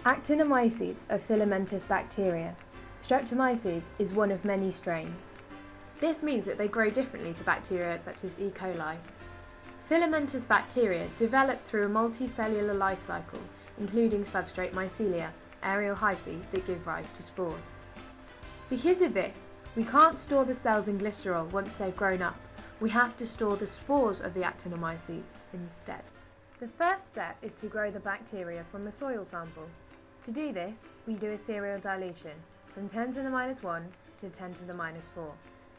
Actinomycetes are filamentous bacteria. Streptomyces is one of many strains. This means that they grow differently to bacteria such as E. coli. Filamentous bacteria develop through a multicellular life cycle, including substrate mycelia, aerial hyphae that give rise to spores. Because of this, we can't store the cells in glycerol once they've grown up. We have to store the spores of the actinomycetes instead. The first step is to grow the bacteria from a soil sample. To do this, we do a serial dilution from 10 to the minus 1 to 10 to the minus 4,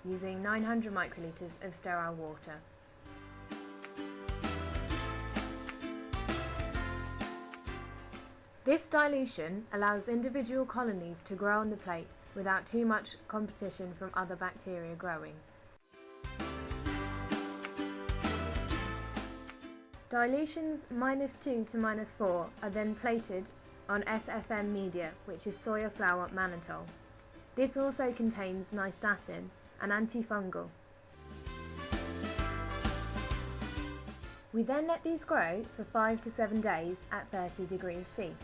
using 900 microliters of sterile water. This dilution allows individual colonies to grow on the plate without too much competition from other bacteria growing. Dilutions -2 to -4 are then plated on SFM media, which is soya flour mannitol. This also contains nystatin, an antifungal. We then let these grow for 5 to 7 days at 30 degrees C.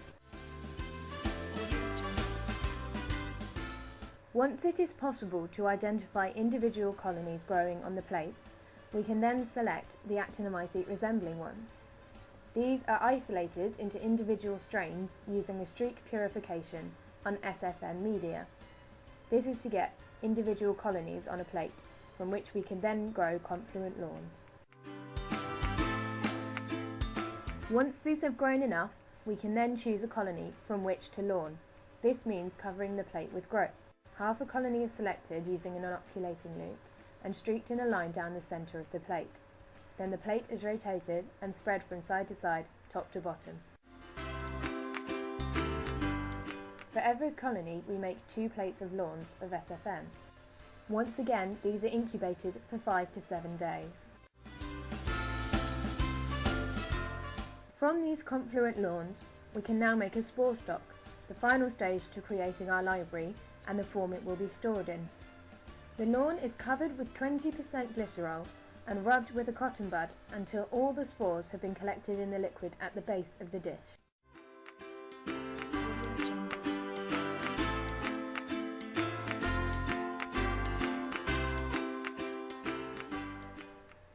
Once it is possible to identify individual colonies growing on the plates, we can then select the actinomycete resembling ones. These are isolated into individual strains using a streak purification on SFM media. This is to get individual colonies on a plate, from which we can then grow confluent lawns. Once these have grown enough, we can then choose a colony from which to lawn. This means covering the plate with growth. Half a colony is selected using an inoculating loop and streaked in a line down the centre of the plate. Then the plate is rotated and spread from side to side, top to bottom. For every colony, we make 2 plates of lawns of SFM. Once again, these are incubated for 5 to 7 days. From these confluent lawns, we can now make a spore stock, the final stage to creating our library and the form it will be stored in. The lawn is covered with 20% glycerol and rubbed with a cotton bud until all the spores have been collected in the liquid at the base of the dish.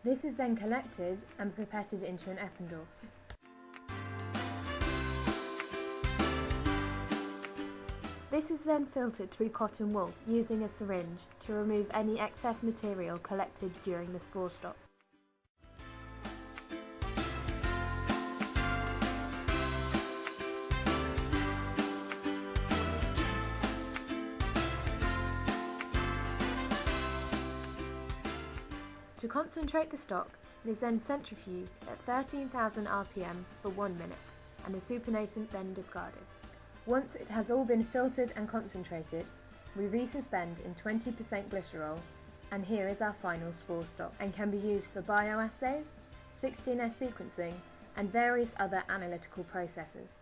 This is then collected and pipetted into an epidural. This is then filtered through cotton wool using a syringe to remove any excess material collected during the spore stock. To concentrate the stock, it is then centrifuged at 13,000 RPM for 1 minute, and the supernatant then discarded. Once it has all been filtered and concentrated, we resuspend in 20% glycerol, and here is our final spore stock, and can be used for bioassays, 16S sequencing, and various other analytical processes.